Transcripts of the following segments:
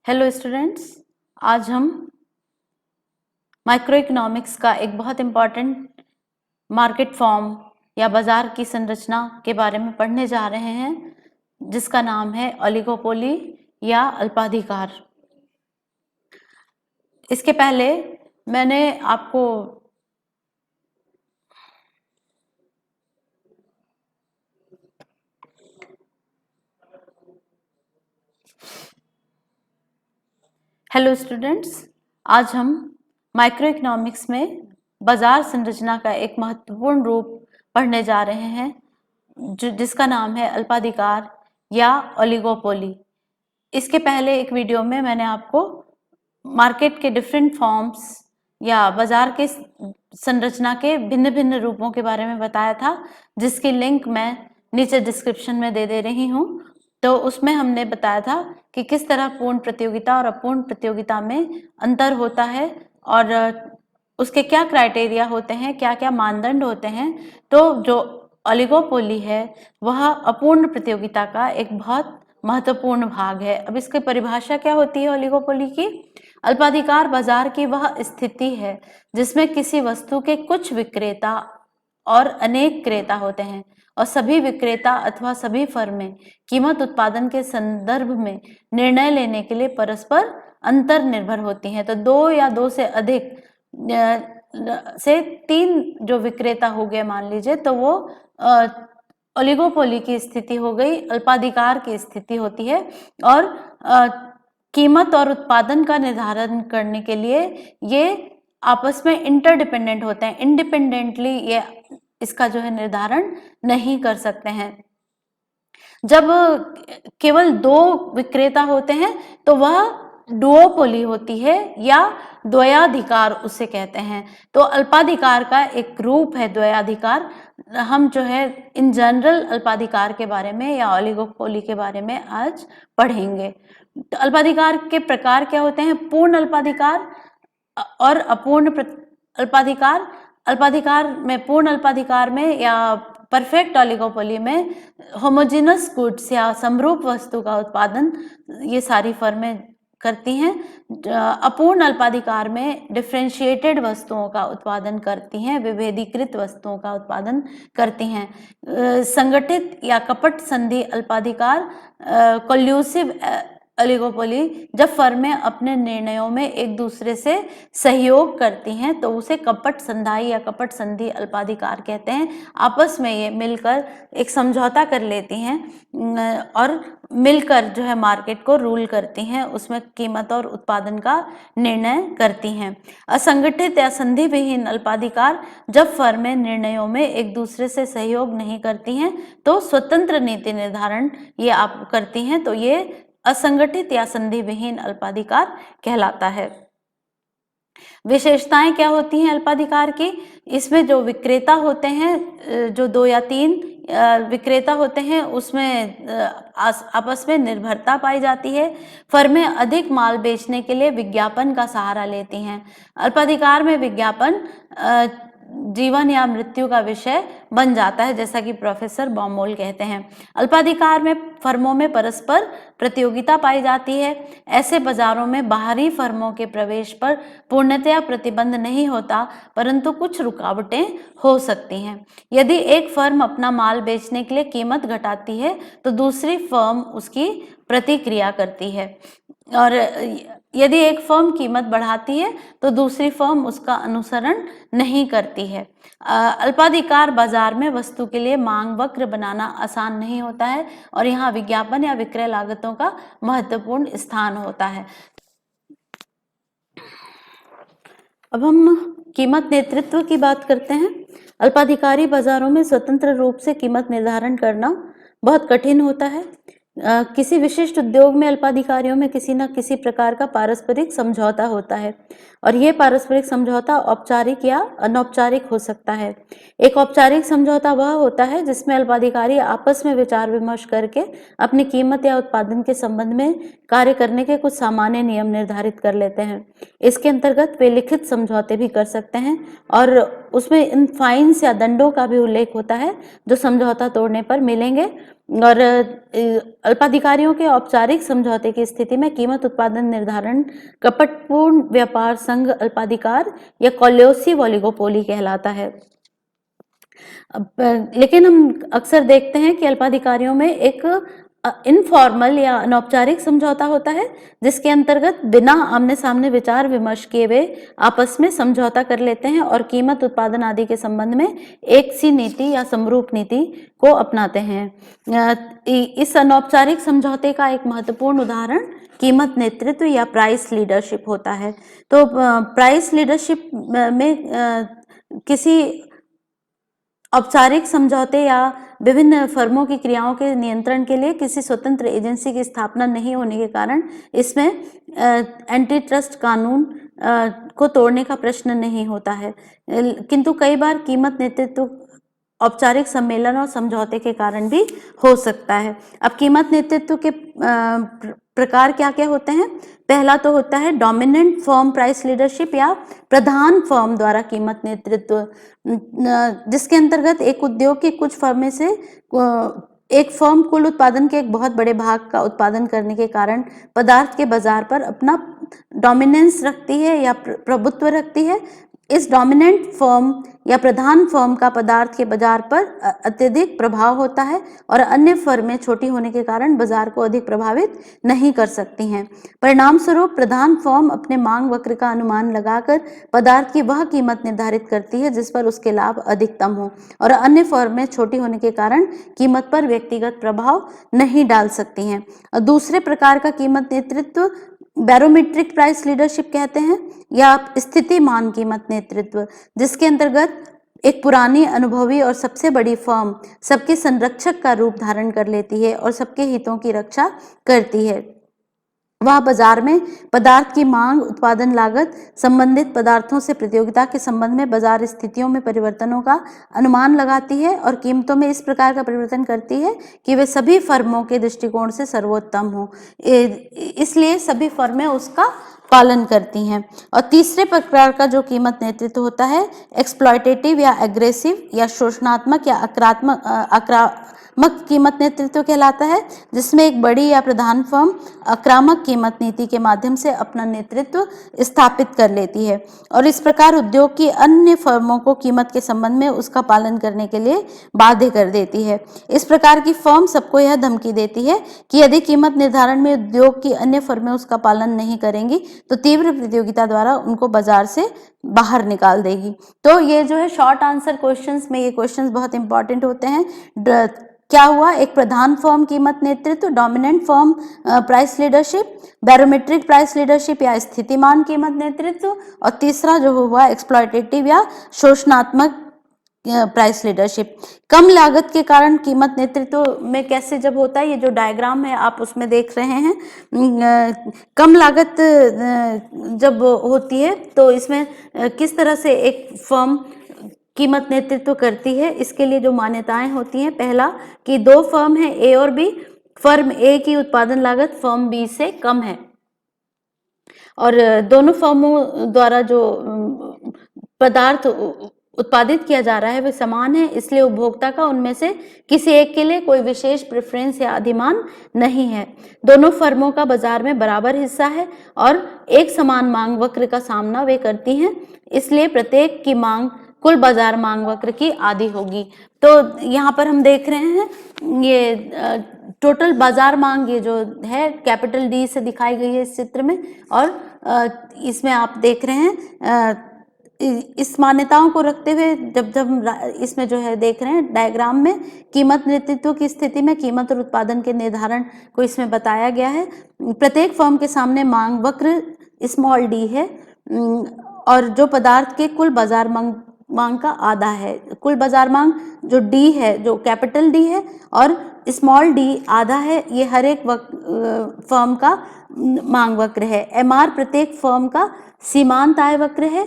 Hello students, आज हम micro economics का एक बहुत इम्पॉर्टेंट मार्केट फॉर्म या बाजार की संरचना के बारे में पढ़ने जा रहे हैं, जिसका नाम है ओलिगोपोली या अल्पाधिकार। इसके पहले मैंने आपको हेलो स्टूडेंट्स, आज हम माइक्रो इकोनॉमिक्स में बाजार संरचना का एक महत्वपूर्ण रूप पढ़ने जा रहे हैं, जिसका नाम है अल्पाधिकार या ओलिगोपोली। इसके पहले एक वीडियो में मैंने आपको मार्केट के डिफरेंट फॉर्म्स या बाजार के संरचना के भिन्न भिन्न रूपों के बारे में बताया था, जिसकी लिंक मैं नीचे डिस्क्रिप्शन में दे रही हूँ। तो उसमें हमने बताया था कि किस तरह पूर्ण प्रतियोगिता और अपूर्ण प्रतियोगिता में अंतर होता है और उसके क्या क्राइटेरिया होते हैं, क्या क्या मानदंड होते हैं। तो जो ओलिगोपोली है वह अपूर्ण प्रतियोगिता का एक बहुत महत्वपूर्ण भाग है। अब इसकी परिभाषा क्या होती है ओलिगोपोली की? अल्पाधिकार बाजार की वह स्थिति है जिसमें किसी वस्तु के कुछ विक्रेता और अनेक क्रेता होते हैं और सभी विक्रेता अथवा सभी फर्में कीमत उत्पादन के संदर्भ में निर्णय लेने के लिए परस्पर अंतर निर्भर होती हैं। तो दो या दो से अधिक से तीन जो विक्रेता हो गए मान लीजिए, तो वो ओलिगोपोली की स्थिति हो गई, अल्पाधिकार की स्थिति होती है। और कीमत और उत्पादन का निर्धारण करने के लिए ये आपस में इंटरडिपेंडेंट होते हैं, इंडिपेंडेंटली ये इसका जो है निर्धारण नहीं कर सकते हैं। जब केवल दो विक्रेता होते हैं तो वह डुओपोली होती है या द्वयाधिकार उसे कहते हैं। तो अल्पाधिकार का एक रूप है द्वयाधिकार। हम जो है इन जनरल अल्पाधिकार के बारे में या ओलिगोपोली के बारे में आज पढ़ेंगे। तो अल्पाधिकार के प्रकार क्या होते हैं? पूर्ण अल्पाधिकार और अपूर्ण अल्पाधिकार। अल्पाधिकार में, पूर्ण अल्पाधिकार में या परफेक्ट ओलिगोपोली में होमोजेनस गुड्स या समरूप वस्तु का उत्पादन ये सारी फर्में करती हैं। अपूर्ण अल्पाधिकार में डिफरेंशिएटेड वस्तुओं का उत्पादन करती हैं, विभेदीकृत वस्तुओं का उत्पादन करती हैं। संगठित या कपट संधि अल्पाधिकार, कोल्यूसिव ओलिगोपोली, जब फर्में अपने निर्णयों में एक दूसरे से सहयोग करती हैं तो उसे कपट संधाई या कपट संधि अल्पाधिकार कहते हैं। आपस में ये मिलकर एक समझौता कर लेती हैं और मिलकर जो है मार्केट को रूल करती हैं, उसमें कीमत और उत्पादन का निर्णय करती हैं। असंगठित या संधि विहीन अल्पाधिकार, जब फर्में निर्णयों में एक दूसरे से सहयोग नहीं करती हैं तो स्वतंत्र नीति निर्धारण ये आप करती हैं, तो ये असंगठित या संधि विहीन अल्पाधिकार कहलाता है। विशेषताएं क्या होती हैं अल्पाधिकार की? इसमें जो विक्रेता होते हैं, जो दो या तीन विक्रेता होते हैं, उसमें आपस में निर्भरता पाई जाती है। फर्में अधिक माल बेचने के लिए विज्ञापन का सहारा लेती हैं। अल्पाधिकार में विज्ञापन जीवन या मृत्यु का विषय बन जाता है, जैसा कि प्रोफेसर बॉमोल कहते हैं। अल्पाधिकार में फर्मों में परस्पर प्रतियोगिता पाई जाती है। ऐसे बाजारों में बाहरी फर्मों के प्रवेश पर पूर्णतया प्रतिबंध नहीं होता, परंतु कुछ रुकावटें हो सकती हैं। यदि एक फर्म अपना माल बेचने के लिए कीमत घटाती है तो दूसरी फर्म उसकी प्रतिक्रिया करती है, और यदि एक फर्म कीमत बढ़ाती है तो दूसरी फर्म उसका अनुसरण नहीं करती है। अल्पाधिकार बाजार में वस्तु के लिए मांग वक्र बनाना आसान नहीं होता है और यहाँ विज्ञापन या विक्रय लागतों का महत्वपूर्ण स्थान होता है। अब हम कीमत नेतृत्व की बात करते हैं। अल्पाधिकारी बाजारों में स्वतंत्र रूप से कीमत निर्धारण करना बहुत कठिन होता है। किसी विशिष्ट उद्योग में अल्पाधिकारियों में किसी न किसी प्रकार का पारस्परिक समझौता होता है और यह पारस्परिक समझौता औपचारिक या अनौपचारिक हो सकता है। एक औपचारिक समझौता वह होता है जिसमें अल्पाधिकारी आपस में विचार विमर्श करके अपनी कीमत या उत्पादन के संबंध में कार्य करने के कुछ सामान्य नियम निर्धारित कर लेते हैं। इसके अंतर्गत वे लिखित समझौते भी कर सकते हैं और उसमें इन फाइन्स या दंडों का भी उल्लेख होता है जो समझौता तोड़ने पर मिलेंगे। और अल्पाधिकारियों के औपचारिक समझौते की स्थिति में कीमत उत्पादन निर्धारण कपटपूर्ण व्यापार संघ अल्पाधिकार या कोलियोसिव ओलिगोपोली कहलाता है। लेकिन हम अक्सर देखते हैं कि अल्पाधिकारियों में एक इनफॉर्मल या अनौपचारिक समझौता होता है, जिसके अंतर्गत बिना आमने सामने विचार विमर्श किए वे आपस में समझौता कर लेते हैं और कीमत उत्पादन आदि के संबंध में एक सी नीति या समरूप नीति को अपनाते हैं। इस अनौपचारिक समझौते का एक महत्वपूर्ण उदाहरण कीमत नेतृत्व या प्राइस लीडरशिप होता है। तो प्राइस लीडरशिप में किसी औपचारिक समझौते या विभिन्न फर्मों की क्रियाओं के नियंत्रण के लिए किसी स्वतंत्र एजेंसी की स्थापना नहीं होने के कारण इसमें एंटी ट्रस्ट कानून को तोड़ने का प्रश्न नहीं होता है, किंतु कई बार कीमत नेतृत्व औपचारिक सम्मेलन और समझौते के कारण भी हो सकता है। अब कीमत नेतृत्व के प्रकार क्या क्या होते हैं? पहला तो होता है डोमिनेंट फर्म प्राइस लीडरशिप या प्रधान फर्म द्वारा कीमत नेतृत्व, जिसके अंतर्गत एक उद्योग की कुछ फर्में से एक फर्म कुल उत्पादन के एक बहुत बड़े भाग का उत्पादन करने के कारण पदार्थ के बाजार पर अपना डोमिनेंस रखती है या प्रभुत्व रखती है। इस डोमिनेंट फर्म या प्रधान फर्म का पदार्थ के बाजार पर अत्यधिक प्रभाव होता है और अन्य फर्में छोटी होने के कारण बाजार को अधिक प्रभावित नहीं कर सकती हैं। परिणाम स्वरूप प्रधान फर्म अपने मांग वक्र का अनुमान लगाकर पदार्थ की वह कीमत निर्धारित करती है जिस पर उसके लाभ अधिकतम हो और अन्य फर्में छोटी होने के कारण कीमत पर व्यक्तिगत प्रभाव नहीं डाल सकती हैं। और दूसरे प्रकार का कीमत नेतृत्व बैरोमेट्रिक प्राइस लीडरशिप कहते हैं या स्थितिमान कीमत नेतृत्व, जिसके अंतर्गत एक पुरानी अनुभवी और सबसे बड़ी फर्म सबके संरक्षक का रूप धारण कर लेती है और सबके हितों की रक्षा करती है। वह बाजार में पदार्थ की मांग, उत्पादन लागत, संबंधित पदार्थों से प्रतियोगिता के संबंध में बाजार स्थितियों में परिवर्तनों का अनुमान लगाती है और कीमतों में इस प्रकार का परिवर्तन करती है कि वे सभी फर्मों के दृष्टिकोण से सर्वोत्तम हो, इसलिए सभी फर्में उसका पालन करती हैं। और तीसरे प्रकार का जो कीमत नेतृत्व होता है एक्सप्लॉयटेटिव या एग्रेसिव या शोषणात्मक या आक्रामक कीमत नेतृत्व कहलाता है, जिसमें एक बड़ी या प्रधान फर्म आक्रामक कीमत नीति के माध्यम से अपना नेतृत्व स्थापित कर लेती है और इस प्रकार उद्योग की अन्य फर्मों को कीमत के संबंध में उसका पालन करने के लिए बाध्य कर देती है। इस प्रकार की फर्म सबको यह धमकी देती है कि यदि कीमत निर्धारण में उद्योग की अन्य फर्में उसका पालन नहीं करेंगी तो तीव्र प्रतियोगिता द्वारा उनको बाजार से बाहर निकाल देगी। तो ये जो है शॉर्ट आंसर क्वेश्चंस में ये क्वेश्चंस बहुत इंपॉर्टेंट होते हैं। क्या हुआ? एक प्रधान फर्म कीमत नेतृत्व, dominant firm price leadership, barometric price leadership या स्थितिमान कीमत नेतृत्व, और तीसरा जो हुआ एक्सप्लॉयटेटिव या शोषणात्मक प्राइस लीडरशिप। कम लागत के कारण कीमत नेतृत्व में कैसे जब होता है, ये जो डायग्राम है आप उसमें देख रहे हैं, कम लागत जब होती है तो इसमें किस तरह से एक फर्म कीमत नेतृत्व करती है, इसके लिए जो मान्यताएं होती हैं, पहला कि दो फर्म है ए और बी, फर्म ए की उत्पादन लागत फर्म बी से कम है और दोनों फर्मों द्वारा जो पदार्थ उत्पादित किया जा रहा है वे समान है, इसलिए उपभोक्ता का उनमें से किसी एक के लिए कोई विशेष प्रेफरेंस या अधिमान नहीं है। दोनों फर्मों का बाजार में बराबर हिस्सा है और एक समान मांग वक्र का सामना वे करती हैं, इसलिए प्रत्येक की मांग कुल बाजार मांग वक्र की आधी होगी। तो यहाँ पर हम देख रहे हैं ये टोटल बाजार मांग ये जो है कैपिटल डी से दिखाई गई है इस चित्र में, और इसमें आप देख रहे हैं इस मान्यताओं को रखते हुए जब इसमें जो है देख रहे हैं डायग्राम में कीमत नेतृत्व की स्थिति में कीमत और उत्पादन के निर्धारण को इसमें बताया गया है। प्रत्येक फर्म के सामने मांग वक्र स्मॉल डी है और जो पदार्थ के कुल बाजार मांग का आधा है। कुल बाजार मांग जो डी है, जो कैपिटल डी है और स्मॉल डी आधा है, ये हर एक फर्म का मांग वक्र है। एमआर प्रत्येक फर्म का सीमांत आय वक्र है।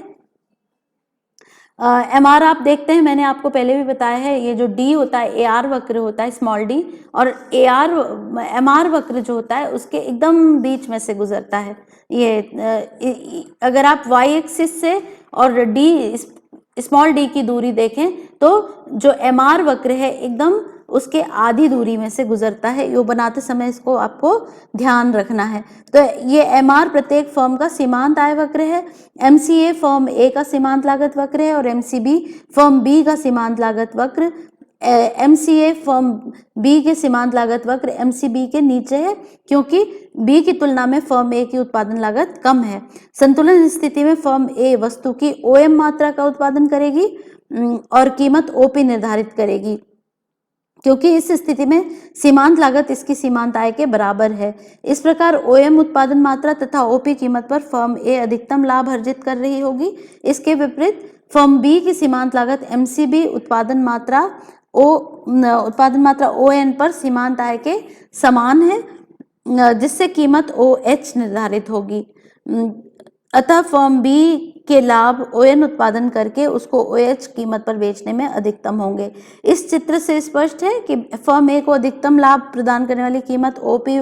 एमआर आप देखते हैं, मैंने आपको पहले भी बताया है, ये जो डी होता है एआर वक्र होता है स्मॉल डी, और एमआर वक्र जो होता है उसके एकदम बीच में से गुजरता है। ये अगर आप वाई एक्सिस से और डी स्मॉल डी की दूरी देखें तो जो एमआर वक्र है एकदम उसके आधी दूरी में से गुजरता है। यो बनाते समय इसको आपको ध्यान रखना है। तो ये MR प्रत्येक फर्म का सीमांत आय वक्र है, MCA फर्म A का सीमांत लागत वक्र है और MCB फर्म B का सीमांत लागत वक्र। MCA फर्म B के सीमांत लागत वक्र MCB के नीचे है क्योंकि B की तुलना में फर्म A की उत्पादन लागत कम है। संतुलन स्थिति में फर्म A वस्तु की OM मात्रा का उत्पादन करेगी और कीमत OP निर्धारित करेगी, क्योंकि इस स्थिति में सीमांत लागत इसकी सीमांत आय के बराबर है। इस प्रकार OM उत्पादन मात्रा तथा OP कीमत पर फर्म A अधिकतम लाभ अर्जित कर रही होगी। इसके विपरीत फर्म B की सीमांत लागत MCB उत्पादन मात्रा ON पर सीमांत आय के समान है, जिससे कीमत OH निर्धारित होगी। अतः फर्म B के लाभ ON उत्पादन करके उसको OH कीमत पर बेचने में अधिकतम होंगे। इस चित्र से स्पष्ट है कि फर्म A को अधिकतम लाभ प्रदान करने वाली कीमत OP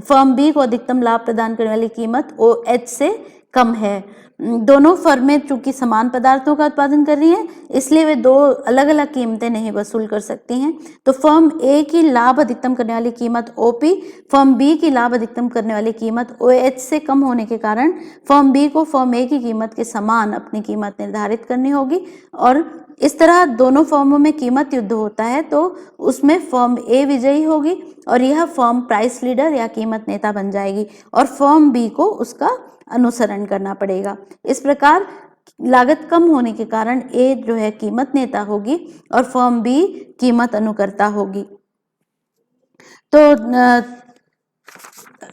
फर्म B को अधिकतम लाभ प्रदान करने वाली कीमत OH से कम है। दोनों फर्में चूंकि समान पदार्थों का उत्पादन कर रही हैं, इसलिए वे दो अलग अलग कीमतें नहीं वसूल कर सकती हैं। तो फर्म A की लाभ अधिकतम करने वाली कीमत OP फर्म B की लाभ अधिकतम करने वाली कीमत OH से कम होने के कारण फर्म B को फर्म A की कीमत के समान अपनी कीमत निर्धारित करनी होगी और इस तरह दोनों फर्मों में कीमत युद्ध होता है तो उसमें फर्म A विजयी होगी और यह फर्म प्राइस लीडर या कीमत नेता बन जाएगी और फर्म B को उसका अनुसरण करना पड़ेगा। इस प्रकार लागत कम होने के कारण A जो है कीमत नेता होगी और फर्म B कीमत अनुकर्ता होगी। तो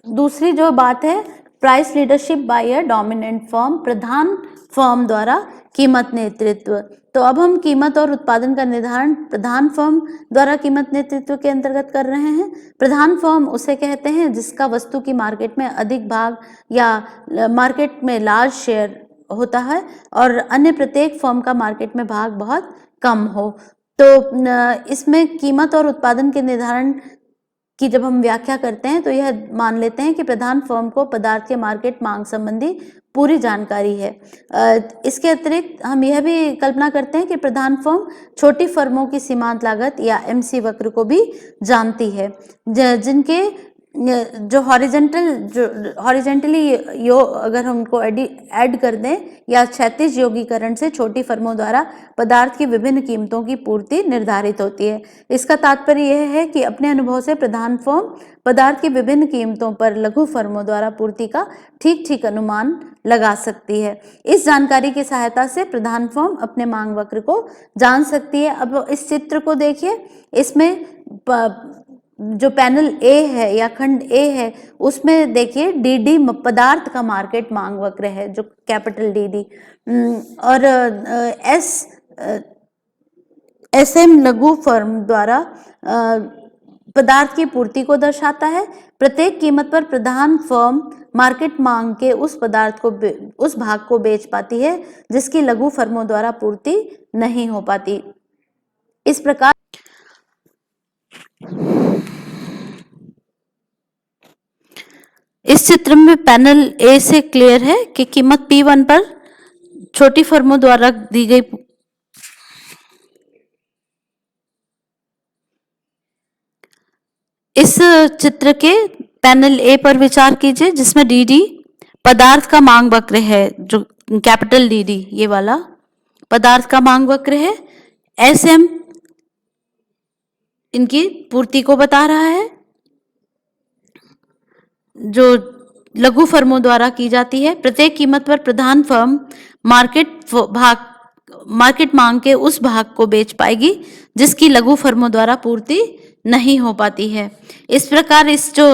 दूसरी जो बात है, price leadership by a dominant firm, प्रधान फर्म द्वारा कीमत नेतृत्व। तो अब हम कीमत और उत्पादन का निर्धारण प्रधान फर्म द्वारा कीमत नेतृत्व के अंतर्गत कर रहे हैं। प्रधान फर्म उसे कहते हैं जिसका वस्तु की मार्केट में अधिक भाग या मार्केट में लार्ज शेयर होता है और अन्य प्रत्येक फर्म का मार्केट में भाग बहुत कम हो। तो इसमें कीमत और उत्पादन के निर्धारण की जब हम व्याख्या करते हैं तो यह मान लेते हैं कि प्रधान फर्म को पदार्थ के मार्केट मांग संबंधी पूरी जानकारी है। इसके अतिरिक्त हम यह भी कल्पना करते हैं कि प्रधान फर्म छोटी फर्मों की सीमांत लागत या MC वक्र को भी जानती है, जिनके जो हॉरिजेंटली अगर हम उनको ऐड कर दें या क्षैतिज योगीकरण से छोटी फर्मों द्वारा पदार्थ की विभिन्न कीमतों की पूर्ति निर्धारित होती है। इसका तात्पर्य यह है कि अपने अनुभव से प्रधान फर्म पदार्थ की विभिन्न कीमतों पर लघु फर्मों द्वारा पूर्ति का ठीक अनुमान लगा सकती है। इस जानकारी की सहायता से प्रधान फर्म अपने मांग वक्र को जान सकती है। अब इस चित्र को देखिए, इसमें जो पैनल A है या खंड A है उसमें देखिए DD पदार्थ का मार्केट मांग वक्र है जो कैपिटल DD और SM लघु फर्म द्वारा पदार्थ की पूर्ति को दर्शाता है। प्रत्येक कीमत पर प्रधान फर्म मार्केट मांग के उस भाग को बेच पाती है जिसकी लघु फर्मों द्वारा पूर्ति नहीं हो पाती। इस प्रकार इस चित्र में पैनल A से क्लियर है कि कीमत P1 पर छोटी फर्मों द्वारा दी गई इस चित्र के पैनल A पर विचार कीजिए जिसमें DD पदार्थ का मांग वक्र है, जो कैपिटल DD ये वाला पदार्थ का मांग वक्र है। SM इनकी पूर्ति को बता रहा है जो लघु फर्मों द्वारा की जाती है। प्रत्येक कीमत पर प्रधान फर्म मार्केट मांग के उस भाग को बेच पाएगी जिसकी लघु फर्मों द्वारा पूर्ति नहीं हो पाती है। इस प्रकार इस जो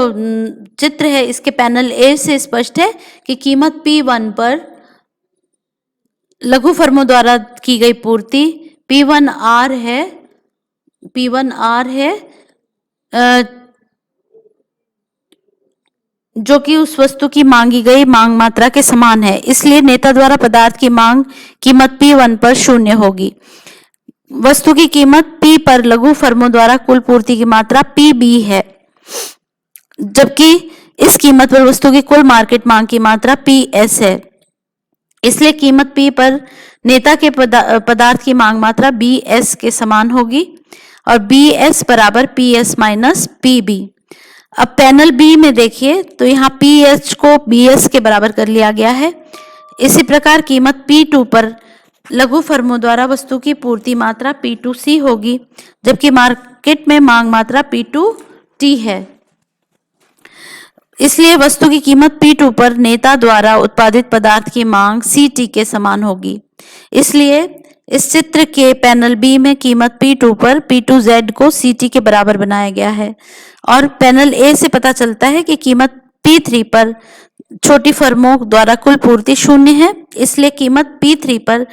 चित्र है इसके पैनल A से स्पष्ट है कि कीमत P1 पर लघु फर्मों द्वारा की गई पूर्ति P1R है जो कि उस वस्तु की मांगी गई मांग मात्रा के समान है। इसलिए नेता द्वारा पदार्थ की मांग कीमत P1 पर शून्य होगी। वस्तु की कीमत P पर लघु फर्मों द्वारा कुल पूर्ति की मात्रा PB है, जबकि इस कीमत पर वस्तु की कुल मार्केट मांग की मात्रा PS है। इसलिए कीमत P पर नेता के पदार्थ की मांग मात्रा BS के समान होगी। और बी एस बराबर P S minus P B. अब पैनल बी में देखिए तो यहाँ पी एच को बी एस के बराबर कर लिया गया है। इसी प्रकार कीमत P2 पर लघु फर्मों द्वारा वस्तु की पूर्ति मात्रा P2C होगी, जबकि मार्केट में मांग मात्रा P2T है। इसलिए वस्तु की कीमत P2 पर नेता द्वारा उत्पादित पदार्थ की मांग CT के समान होगी। इसलिए इस चित्र के पैनल बी में कीमत P2 पर P2Z को CT के बराबर बनाया गया है और पैनल ए से पता चलता है कि कीमत P3 पर छोटी फर्मों द्वारा कुल पूर्ति 0 है। इसलिए कीमत P3 पर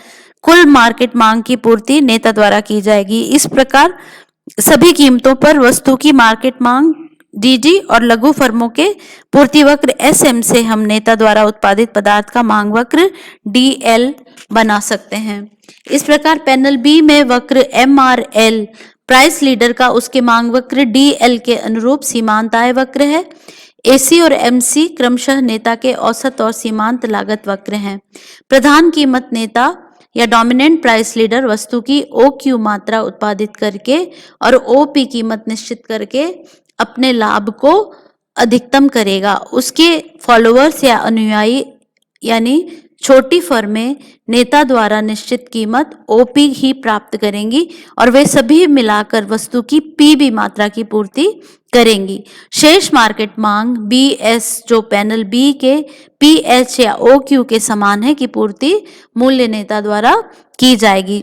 कुल मार्केट मांग की पूर्ति नेता द्वारा की जाएगी। इस प्रकार सभी कीमतों पर वस्तु की मार्केट मांग DD और लघु फर्मों के पूर्ति वक्र SM से हम नेता द्वारा उत्पादित पदार्थ का मांग वक्र DL बना सकते हैं। इस प्रकार पैनल बी में वक्र MRL प्राइस लीडर का उसके मांग वक्र DL के अनुरूप सीमांत आय वक्र है। AC और MC क्रमशः नेता के औसत और सीमांत लागत वक्र हैं। प्रधान कीमत नेता या डोमिनेंट प्राइस लीडर वस्तु की OQ मात्रा उत्पादित करके और OP कीमत निश्चित करके अपने लाभ को अधिकतम करेगा। उसके फॉलोअर्स या अनुयायी यानी छोटी फर्में नेता द्वारा निश्चित कीमत OP ही प्राप्त करेंगी और वे सभी मिलाकर वस्तु की PB मात्रा की पूर्ति करेंगी। शेष मार्केट मांग BS जो पैनल B के PH या OQ के समान है की पूर्ति मूल्य नेता द्वारा की जाएगी।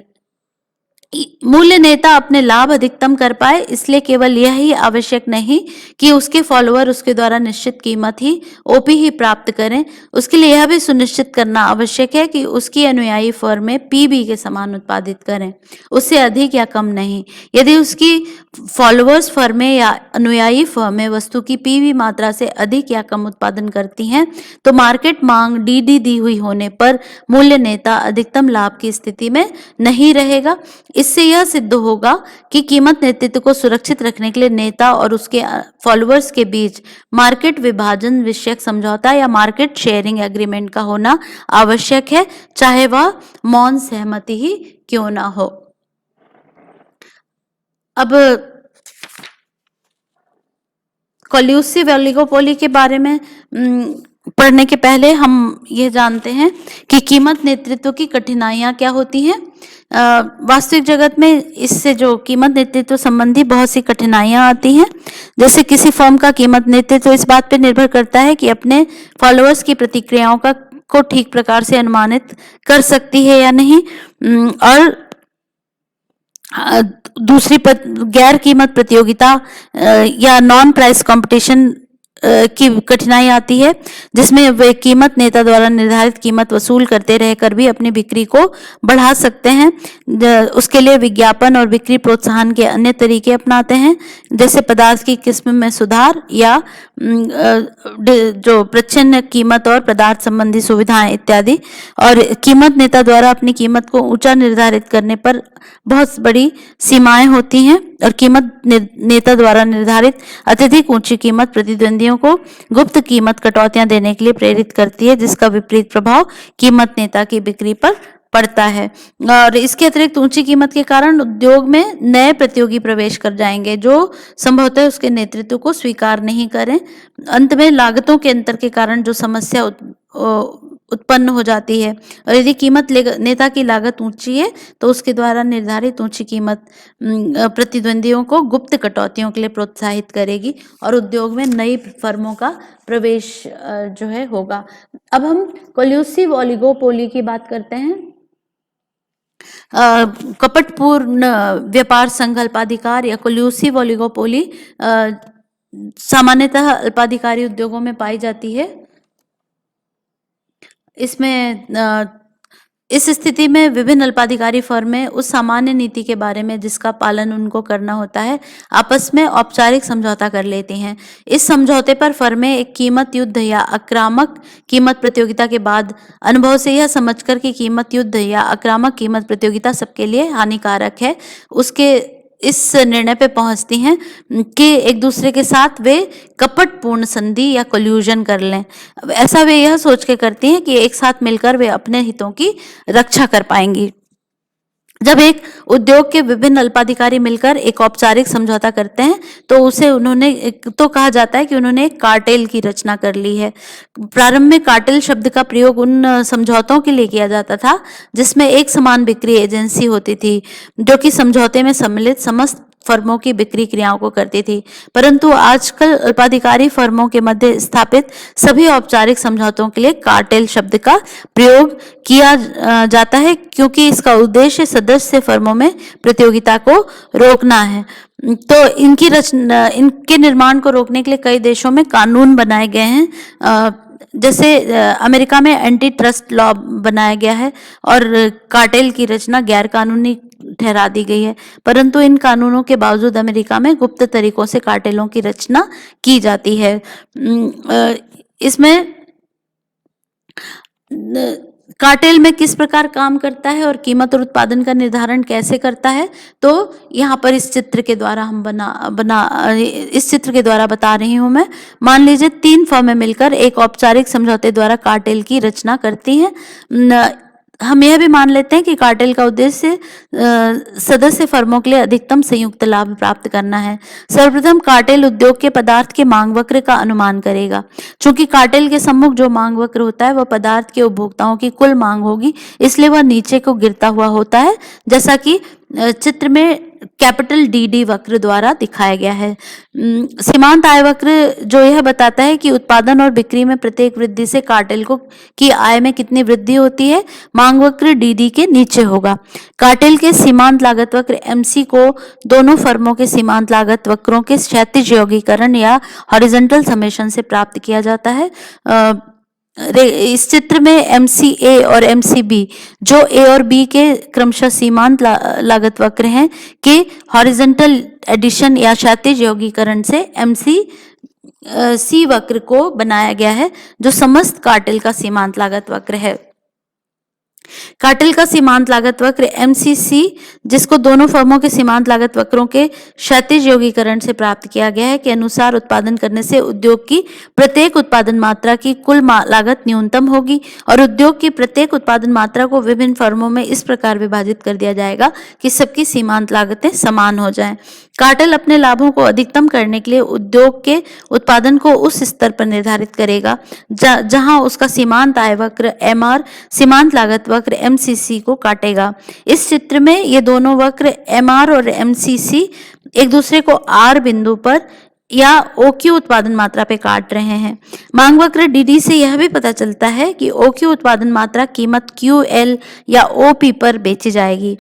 मूल्य नेता अपने लाभ अधिकतम कर पाए, इसलिए केवल यह ही आवश्यक नहीं कि उसके फॉलोअर उसके द्वारा निश्चित कीमत ही OP ही प्राप्त करें, उसके लिए यह भी सुनिश्चित करना आवश्यक है कि उसकी अनुयायी फर्में PB के समान उत्पादित करें, उससे अधिक या कम नहीं। यदि उसकी फॉलोअर्स फर्में या अनुयायी फर्में वस्तु की PB मात्रा से अधिक या कम उत्पादन करती हैं तो मार्केट मांग DD दी हुई होने पर मूल्य नेता अधिकतम लाभ की स्थिति में नहीं रहेगा। इससे यह सिद्ध होगा कि कीमत नेतृत्व को सुरक्षित रखने के लिए नेता और उसके फॉलोअर्स के बीच मार्केट विभाजन विषयक समझौता या मार्केट शेयरिंग एग्रीमेंट का होना आवश्यक है, चाहे वह मौन सहमति ही क्यों ना हो। अब कोल्यूसिव ओलिगोपोली के बारे में पढ़ने के पहले हम यह जानते हैं कि कीमत नेतृत्व की कठिनाइयां क्या होती हैं। वास्तविक जगत में इससे जो कीमत नेतृत्व संबंधी बहुत सी कठिनाइयां आती हैं। जैसे किसी फर्म का कीमत नेतृत्व इस बात पर निर्भर करता है कि अपने फॉलोअर्स की प्रतिक्रियाओं को ठीक प्रकार से अनुमानित कर सकती है या नहीं, और दूसरी गैर कीमत प्रतियोगिता या नॉन प्राइस कंपटीशन की कठिनाई आती है, जिसमें वे कीमत नेता द्वारा निर्धारित कीमत वसूल करते रहकर भी अपनी बिक्री को बढ़ा सकते हैं। उसके लिए विज्ञापन और बिक्री प्रोत्साहन के अन्य तरीके अपनाते हैं, जैसे पदार्थ की किस्म में सुधार या जो प्रच्छन्न कीमत और पदार्थ संबंधी सुविधाएं इत्यादि। और कीमत नेता द्वारा अपनी कीमत को ऊंचा निर्धारित करने पर बहुत बड़ी सीमाएं होती हैं और कीमत नेता द्वारा निर्धारित अत्यधिक ऊंची कीमत प्रतिद्वंदियों को गुप्त कीमत कटौतियां देने के लिए प्रेरित करती है, जिसका विपरीत प्रभाव कीमत नेता की बिक्री पर पड़ता है। और इसके अतिरिक्त ऊंची कीमत के कारण उद्योग में नए प्रतियोगी प्रवेश कर जाएंगे जो संभवतः उसके नेतृत्व को स्वीकार नहीं करें। अंत में लागतों के अंतर के कारण जो समस्या उत्पन्न हो जाती है, और यदि कीमत नेता की लागत ऊंची है तो उसके द्वारा निर्धारित ऊंची कीमत प्रतिद्वंदियों को गुप्त कटौतियों के लिए प्रोत्साहित करेगी और उद्योग में नई फर्मों का प्रवेश जो है होगा। अब हम कोल्यूसिव ओलिगोपोली की बात करते हैं। कपटपूर्ण व्यापार संघ अल्पाधिकार या कोल्यूसिव ओलिगोपोली सामान्यतः अल्पाधिकारी उद्योगों में पाई जाती है। इसमें इस स्थिति में विभिन्न अल्पाधिकारी फर्में उस सामान्य नीति के बारे में जिसका पालन उनको करना होता है आपस में औपचारिक समझौता कर लेती हैं। इस समझौते पर फर्में एक कीमत युद्ध या आक्रामक कीमत प्रतियोगिता के बाद अनुभव से यह समझकर कि कीमत युद्ध या आक्रामक कीमत प्रतियोगिता सबके लिए हानिकारक है, उसके इस निर्णय पे पहुंचती हैं कि एक दूसरे के साथ वे कपटपूर्ण संधि या कोल्यूजन कर लें। ऐसा वे यह सोच के करती हैं कि एक साथ मिलकर वे अपने हितों की रक्षा कर पाएंगी। जब एक उद्योग के विभिन्न अल्पाधिकारी मिलकर एक औपचारिक समझौता करते हैं तो उसे उन्होंने तो कहा जाता है कि उन्होंने एक कार्टेल की रचना कर ली है। प्रारंभ में कार्टेल शब्द का प्रयोग उन समझौतों के लिए किया जाता था जिसमें एक समान बिक्री एजेंसी होती थी जो कि समझौते में सम्मिलित समस्त फर्मों की बिक्री क्रियाओं को करती थी। परंतु आजकल अल्पाधिकारी फर्मों के मध्य स्थापित सभी औपचारिक समझौतों के लिए कार्टेल शब्द का प्रयोग किया जाता है क्योंकि इसका उद्देश्य सदस्य फर्मों में प्रतियोगिता को रोकना है। तो इनके निर्माण को रोकने के लिए कई देशों में कानून बनाए गए हैं। जैसे अमेरिका में एंटी ट्रस्ट लॉ बनाया गया है और कार्टेल की रचना गैर कानूनी ठहरा दी गई है। परंतु इन कानूनों के बावजूद अमेरिका में गुप्त तरीकों से कार्टेलों की रचना की जाती है। इसमें कार्टेल में किस प्रकार काम करता है और कीमत और उत्पादन का निर्धारण कैसे करता है, तो यहाँ पर इस चित्र के द्वारा हम इस चित्र के द्वारा बता रही हूँ मैं। मान लीजिए 3 फर्में मिलकर एक औपचारिक समझौते द्वारा कार्टेल की रचना करती हैं। हम यह भी मान लेते हैं कि कार्टेल का उद्देश्य सदस्य फर्मों के लिए अधिकतम संयुक्त लाभ प्राप्त करना है। सर्वप्रथम कार्टेल उद्योग के पदार्थ के मांग वक्र का अनुमान करेगा। चूंकि कार्टेल के सम्मुख जो मांग वक्र होता है वह पदार्थ के उपभोक्ताओं की कुल मांग होगी, इसलिए वह नीचे को गिरता हुआ होता है, जैसा कि चित्र में कैपिटल डी वक्र द्वारा दिखाया गया है। सीमांत आय वक्र जो यह बताता है कि उत्पादन और बिक्री में प्रत्येक वृद्धि से कार्टेल की आय में कितनी वृद्धि होती है, मांग वक्र डी के नीचे होगा। कार्टेल के सीमांत लागत वक्र एमसी को दोनों फर्मों के सीमांत लागत वक्रों के क्षैतिज योगीकरण या हॉरिजॉन्टल समेशन से प्राप्त किया जाता है। इस चित्र में MCA और MCB जो A और B के क्रमशः सीमांत लागत वक्र हैं के हॉरिजॉन्टल एडिशन या क्षैतिज योगीकरण से MCC वक्र को बनाया गया है जो समस्त कार्टेल का सीमांत लागत वक्र है। कार्टेल का सीमांत लागत वक्र MCC जिसको दोनों फर्मों के सीमांत लागत वक्रों के क्षैतिज योगीकरण से प्राप्त किया गया है के अनुसार उत्पादन करने से उद्योग की प्रत्येक उत्पादन मात्रा की कुल लागत न्यूनतम होगी और उद्योग की प्रत्येक उत्पादन मात्रा को विभिन्न फर्मों में इस प्रकार विभाजित कर दिया जाएगा कि सबकी सीमांत लागतें समान हो जाएं। कार्टेल अपने लाभों को अधिकतम करने के लिए उद्योग के उत्पादन को उस स्तर पर निर्धारित करेगा जहां उसका सीमांत आय वक्र MR सीमांत लागत वक्र MCC को काटेगा। इस चित्र में ये दोनों वक्र MR और MCC एक दूसरे को R बिंदु पर या OQ उत्पादन मात्रा पे काट रहे हैं। मांग वक्र DD से यह भी पता चलता है कि OQ उत्पादन मात्रा कीमत QL या OP पर बेची जाएगी।